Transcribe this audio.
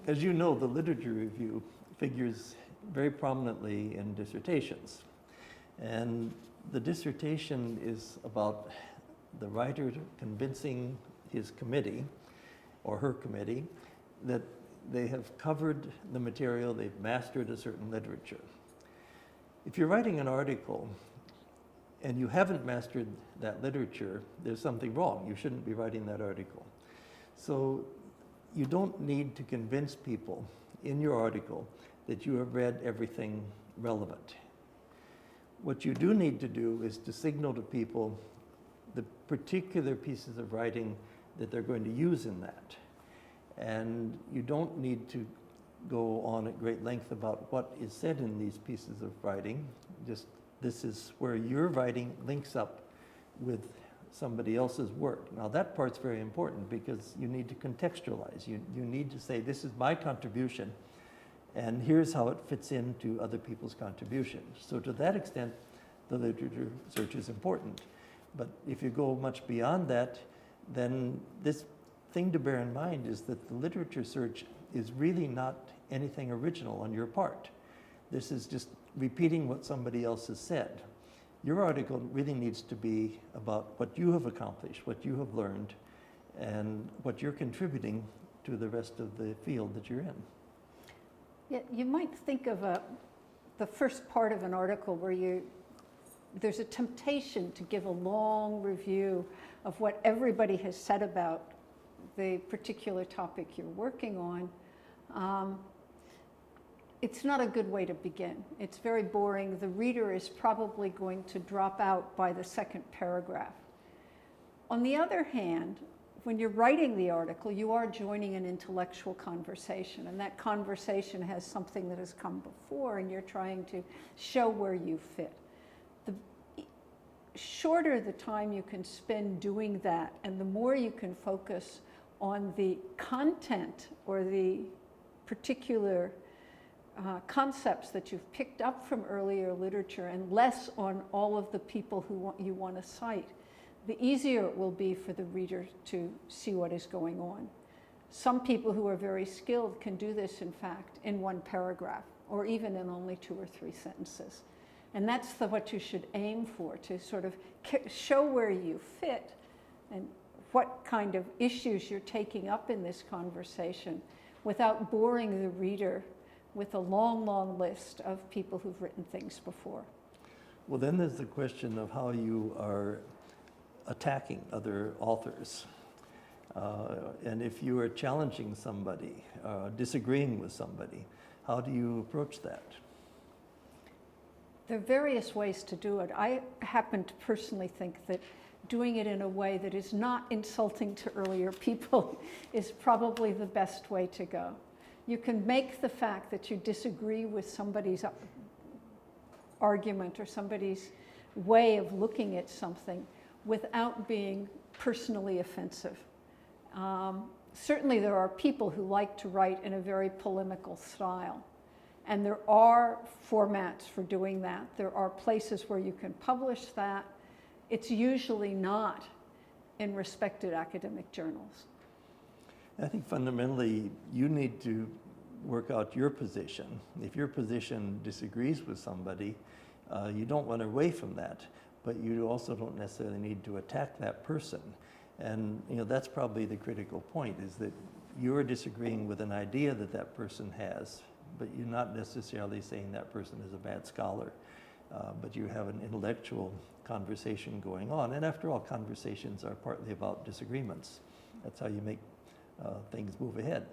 as you know, the literature review figures very prominently in dissertations. And the dissertation is about the writer convincing his committee or her committee that they have covered the material, they've mastered a certain literature. If you're writing an article and you haven't mastered that literature, there's something wrong. You shouldn't be writing that article. So you don't need to convince people in your article that you have read everything relevant. What you do need to do is to signal to people the particular pieces of writing that they're going to use in that. And you don't need to go on at great length about what is said in these pieces of writing. Just this is where your writing links up with somebody else's work. Now that part's very important because you need to contextualize. You need to say, this is my contribution, and here's how it fits into other people's contributions. So to that extent, the literature search is important. But if you go much beyond that, then this thing to bear in mind is that the literature search is really not anything original on your part. This is just repeating what somebody else has said. Your article really needs to be about what you have accomplished, what you have learned, and what you're contributing to the rest of the field that you're in. Yeah, you might think of the first part of an article where there's a temptation to give a long review of what everybody has said about the particular topic you're working on. It's not a good way to begin. It's very boring. The reader is probably going to drop out by the second paragraph. On the other hand, when you're writing the article, you are joining an intellectual conversation, and that conversation has something that has come before, and you're trying to show where you fit. The shorter the time you can spend doing that, and the more you can focus on the content or the particular concepts that you've picked up from earlier literature and less on all of the people who you want to cite, the easier it will be for the reader to see what is going on. Some people who are very skilled can do this, in fact, in one paragraph or even in only 2 or 3 sentences. And that's what you should aim for, to sort of show where you fit and what kind of issues you're taking up in this conversation without boring the reader with a long, long list of people who've written things before. Well, then there's the question of how you are attacking other authors. And if you are challenging somebody, disagreeing with somebody, how do you approach that? There are various ways to do it. I happen to personally think that doing it in a way that is not insulting to earlier people is probably the best way to go. You can make the fact that you disagree with somebody's argument or somebody's way of looking at something without being personally offensive. Certainly there are people who like to write in a very polemical style, and there are formats for doing that. There are places where you can publish that. It's usually not in respected academic journals. I think fundamentally you need to work out your position. If your position disagrees with somebody, you don't run away from that, but you also don't necessarily need to attack that person. And that's probably the critical point, is that you're disagreeing with an idea that that person has, but you're not necessarily saying that person is a bad scholar, but you have an intellectual conversation going on. And after all, conversations are partly about disagreements. That's how you make things move ahead.